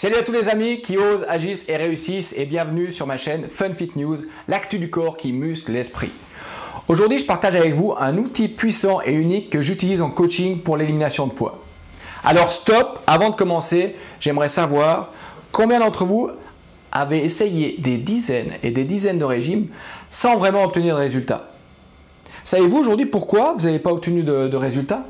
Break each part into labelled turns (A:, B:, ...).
A: Salut à tous les amis qui osent, agissent et réussissent et bienvenue sur ma chaîne Fun Fit News, l'actu du corps qui muscle l'esprit. Aujourd'hui, je partage avec vous un outil puissant et unique que j'utilise en coaching pour l'élimination de poids. Alors stop, avant de commencer, j'aimerais savoir combien d'entre vous avez essayé des dizaines et des dizaines de régimes sans vraiment obtenir de résultats. Savez-vous aujourd'hui pourquoi vous n'avez pas obtenu de résultats?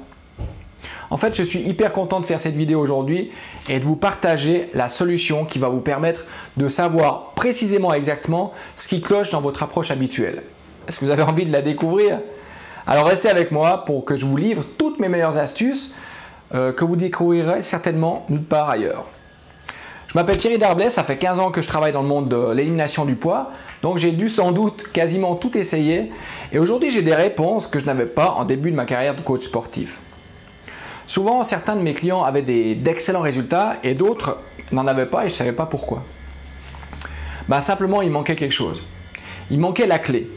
A: En fait, je suis hyper content de faire cette vidéo aujourd'hui et de vous partager la solution qui va vous permettre de savoir précisément exactement ce qui cloche dans votre approche habituelle. Est-ce que vous avez envie de la découvrir? Alors restez avec moi pour que je vous livre toutes mes meilleures astuces que vous découvrirez certainement nulle part ailleurs. Je m'appelle Thierry Darblay, ça fait 15 ans que je travaille dans le monde de l'élimination du poids, donc j'ai dû sans doute quasiment tout essayer et aujourd'hui j'ai des réponses que je n'avais pas en début de ma carrière de coach sportif. Souvent, certains de mes clients avaient d'excellents résultats et d'autres n'en avaient pas et je ne savais pas pourquoi. Simplement, il manquait quelque chose. Il manquait la clé.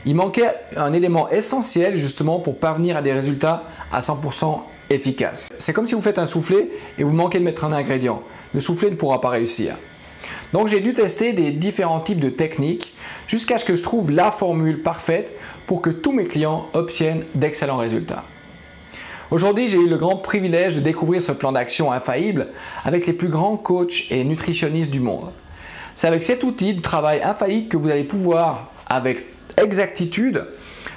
A: Il manquait un élément essentiel justement pour parvenir à des résultats à 100% efficaces. C'est comme si vous faites un soufflé et vous manquez de mettre un ingrédient. Le soufflé ne pourra pas réussir. Donc j'ai dû tester des différents types de techniques jusqu'à ce que je trouve la formule parfaite pour que tous mes clients obtiennent d'excellents résultats. Aujourd'hui, j'ai eu le grand privilège de découvrir ce plan d'action infaillible avec les plus grands coachs et nutritionnistes du monde. C'est avec cet outil de travail infaillible que vous allez pouvoir, avec exactitude,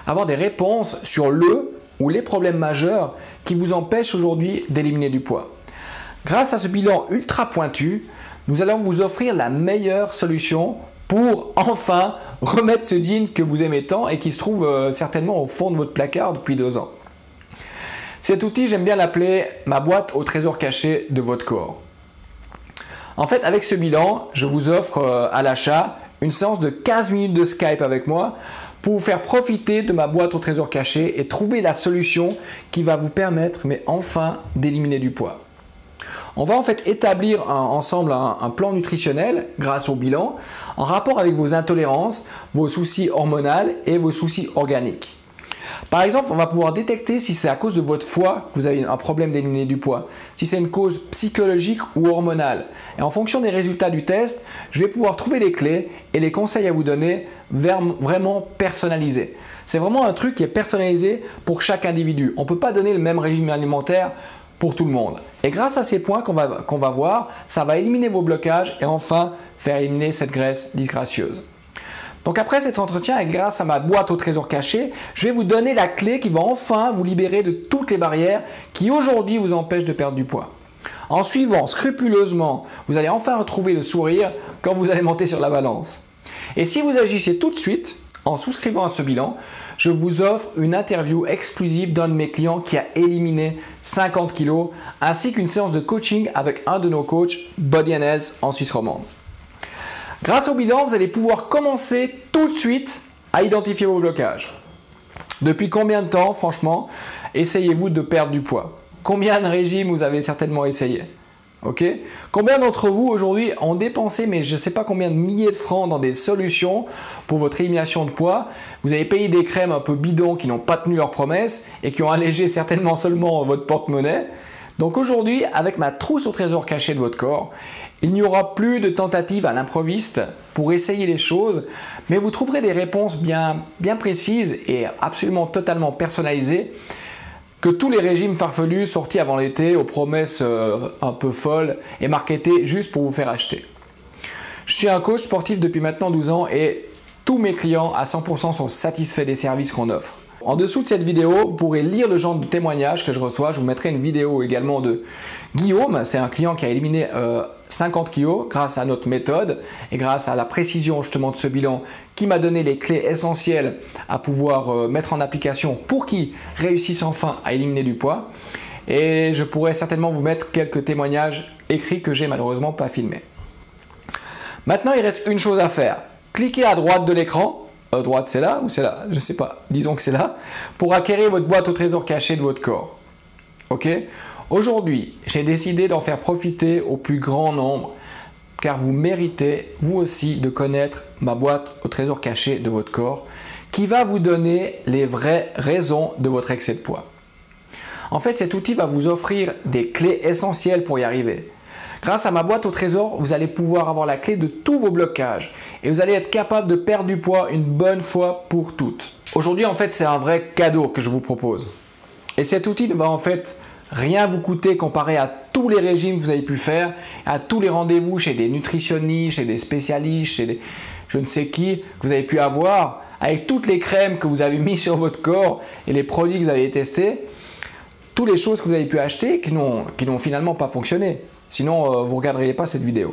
A: avoir des réponses sur le ou les problèmes majeurs qui vous empêchent aujourd'hui d'éliminer du poids. Grâce à ce bilan ultra pointu, nous allons vous offrir la meilleure solution pour enfin remettre ce jean que vous aimez tant et qui se trouve certainement au fond de votre placard depuis 2 ans. Cet outil, j'aime bien l'appeler ma boîte au trésor caché de votre corps. En fait, avec ce bilan, je vous offre à l'achat une séance de 15 minutes de Skype avec moi pour vous faire profiter de ma boîte au trésor caché et trouver la solution qui va vous permettre, mais enfin, d'éliminer du poids. On va en fait établir ensemble un plan nutritionnel grâce au bilan en rapport avec vos intolérances, vos soucis hormonaux et vos soucis organiques. Par exemple, on va pouvoir détecter si c'est à cause de votre foie que vous avez un problème d'éliminer du poids, si c'est une cause psychologique ou hormonale. Et en fonction des résultats du test, je vais pouvoir trouver les clés et les conseils à vous donner vraiment personnalisés. C'est vraiment un truc qui est personnalisé pour chaque individu. On ne peut pas donner le même régime alimentaire pour tout le monde. Et grâce à ces points qu'on va voir, ça va éliminer vos blocages et enfin faire éliminer cette graisse disgracieuse. Donc après cet entretien et grâce à ma boîte au trésor caché, je vais vous donner la clé qui va enfin vous libérer de toutes les barrières qui aujourd'hui vous empêchent de perdre du poids. En suivant scrupuleusement, vous allez enfin retrouver le sourire quand vous allez monter sur la balance. Et si vous agissez tout de suite, en souscrivant à ce bilan, je vous offre une interview exclusive d'un de mes clients qui a éliminé 50 kg ainsi qu'une séance de coaching avec un de nos coachs Body & Health en Suisse romande. Grâce au bilan, vous allez pouvoir commencer tout de suite à identifier vos blocages. Depuis combien de temps, franchement, essayez-vous de perdre du poids? Combien de régimes vous avez certainement essayé? Combien d'entre vous aujourd'hui ont dépensé, mais je ne sais pas combien de milliers de francs dans des solutions pour votre élimination de poids? Vous avez payé des crèmes un peu bidons qui n'ont pas tenu leurs promesses et qui ont allégé certainement seulement votre porte-monnaie. Donc aujourd'hui, avec ma trousse au trésor caché de votre corps, il n'y aura plus de tentatives à l'improviste pour essayer les choses, mais vous trouverez des réponses bien précises et absolument totalement personnalisées que tous les régimes farfelus sortis avant l'été aux promesses un peu folles et marketés juste pour vous faire acheter. Je suis un coach sportif depuis maintenant 12 ans et tous mes clients à 100% sont satisfaits des services qu'on offre. En dessous de cette vidéo, vous pourrez lire le genre de témoignages que je reçois. Je vous mettrai une vidéo également de Guillaume. C'est un client qui a éliminé 50 kg grâce à notre méthode et grâce à la précision justement de ce bilan qui m'a donné les clés essentielles à pouvoir mettre en application pour qu'il réussisse enfin à éliminer du poids. Et je pourrais certainement vous mettre quelques témoignages écrits que j'ai malheureusement pas filmés. Maintenant, il reste une chose à faire. Cliquez à droite de l'écran. Droite, c'est là ou c'est là? Je ne sais pas. Disons que c'est là. Pour acquérir votre boîte au trésor caché de votre corps. Aujourd'hui, j'ai décidé d'en faire profiter au plus grand nombre car vous méritez, vous aussi, de connaître ma boîte au trésor caché de votre corps qui va vous donner les vraies raisons de votre excès de poids. En fait, cet outil va vous offrir des clés essentielles pour y arriver. Grâce à ma boîte au trésor, vous allez pouvoir avoir la clé de tous vos blocages et vous allez être capable de perdre du poids une bonne fois pour toutes. Aujourd'hui, en fait, c'est un vrai cadeau que je vous propose. Et cet outil ne va en fait rien vous coûter comparé à tous les régimes que vous avez pu faire, à tous les rendez-vous chez des nutritionnistes, chez des spécialistes, chez des je ne sais qui que vous avez pu avoir, avec toutes les crèmes que vous avez mis sur votre corps et les produits que vous avez testés, toutes les choses que vous avez pu acheter qui n'ont finalement pas fonctionné. Sinon, vous ne regarderiez pas cette vidéo.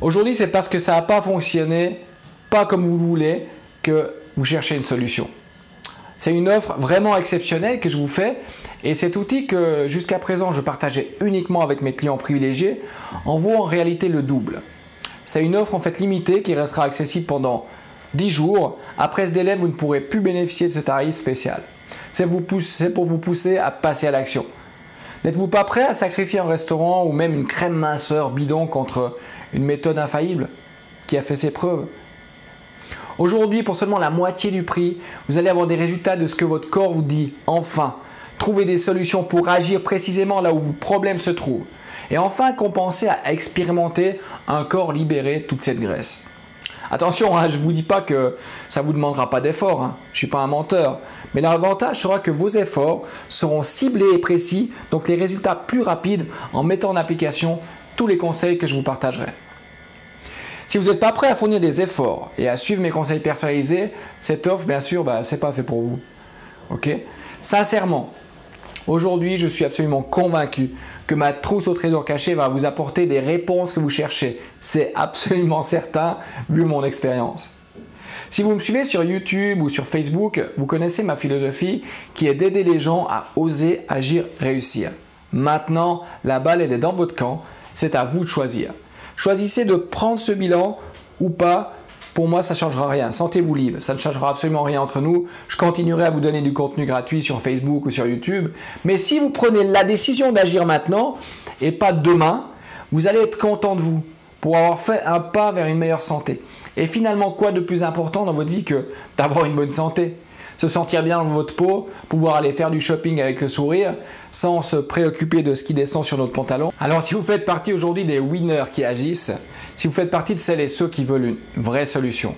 A: Aujourd'hui, c'est parce que ça n'a pas fonctionné, pas comme vous voulez, que vous cherchez une solution. C'est une offre vraiment exceptionnelle que je vous fais et cet outil que jusqu'à présent je partageais uniquement avec mes clients privilégiés en vaut en réalité le double. C'est une offre en fait limitée qui restera accessible pendant 10 jours. Après ce délai, vous ne pourrez plus bénéficier de ce tarif spécial. C'est pour vous pousser à passer à l'action. N'êtes-vous pas prêt à sacrifier un restaurant ou même une crème minceur bidon contre une méthode infaillible qui a fait ses preuves? Aujourd'hui, pour seulement la moitié du prix, vous allez avoir des résultats de ce que votre corps vous dit. Enfin, trouver des solutions pour agir précisément là où vos problèmes se trouvent. Et enfin, compenser à expérimenter un corps libéré de toute cette graisse. Attention, je ne vous dis pas que ça ne vous demandera pas d'effort, je ne suis pas un menteur. Mais l'avantage sera que vos efforts seront ciblés et précis, donc les résultats plus rapides en mettant en application tous les conseils que je vous partagerai. Si vous n'êtes pas prêt à fournir des efforts et à suivre mes conseils personnalisés, cette offre, bien sûr, ce n'est pas fait pour vous. Okay? Sincèrement, aujourd'hui, je suis absolument convaincu que ma trousse au trésor caché va vous apporter des réponses que vous cherchez. C'est absolument certain, vu mon expérience. Si vous me suivez sur YouTube ou sur Facebook, vous connaissez ma philosophie qui est d'aider les gens à oser, agir, réussir. Maintenant, la balle elle est dans votre camp, c'est à vous de choisir. Choisissez de prendre ce bilan ou pas. Pour moi, ça ne changera rien. Sentez-vous libre. Ça ne changera absolument rien entre nous. Je continuerai à vous donner du contenu gratuit sur Facebook ou sur YouTube. Mais si vous prenez la décision d'agir maintenant et pas demain, vous allez être content de vous pour avoir fait un pas vers une meilleure santé. Et finalement, quoi de plus important dans votre vie que d'avoir une bonne santé? Se sentir bien dans votre peau, pouvoir aller faire du shopping avec le sourire sans se préoccuper de ce qui descend sur notre pantalon. Alors si vous faites partie aujourd'hui des winners qui agissent, si vous faites partie de celles et ceux qui veulent une vraie solution,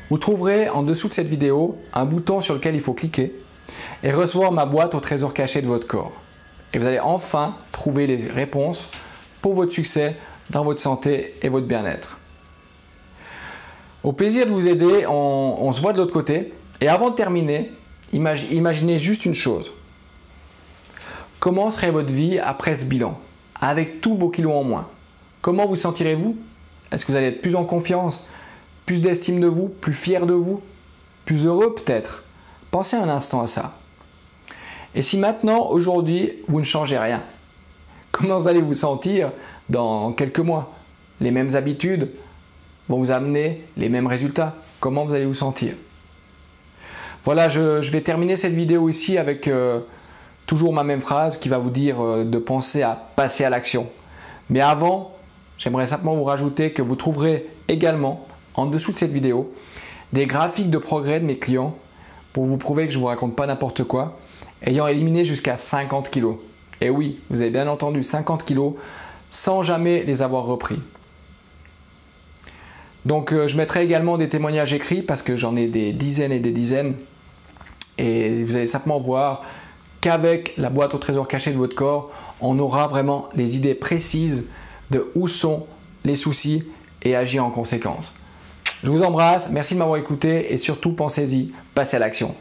A: vous trouverez en dessous de cette vidéo un bouton sur lequel il faut cliquer et recevoir ma boîte au trésor caché de votre corps. Et vous allez enfin trouver les réponses pour votre succès dans votre santé et votre bien-être. Au plaisir de vous aider, on se voit de l'autre côté. Et avant de terminer, imaginez juste une chose. Comment serait votre vie après ce bilan, avec tous vos kilos en moins? Comment vous sentirez-vous? Est-ce que vous allez être plus en confiance, plus d'estime de vous, plus fier de vous, plus heureux peut-être? Pensez un instant à ça. Et si maintenant, aujourd'hui, vous ne changez rien, comment vous allez vous sentir dans quelques mois? Les mêmes habitudes vont vous amener les mêmes résultats. Comment vous allez vous sentir? Voilà, je vais terminer cette vidéo ici avec toujours ma même phrase qui va vous dire de penser à passer à l'action. Mais avant, j'aimerais simplement vous rajouter que vous trouverez également en dessous de cette vidéo des graphiques de progrès de mes clients pour vous prouver que je ne vous raconte pas n'importe quoi, ayant éliminé jusqu'à 50 kg. Et oui, vous avez bien entendu 50 kg sans jamais les avoir repris. Donc je mettrai également des témoignages écrits parce que j'en ai des dizaines et des dizaines. Et vous allez simplement voir qu'avec la boîte au trésor caché de votre corps, on aura vraiment les idées précises de où sont les soucis et agir en conséquence. Je vous embrasse, merci de m'avoir écouté et surtout pensez-y, passez à l'action.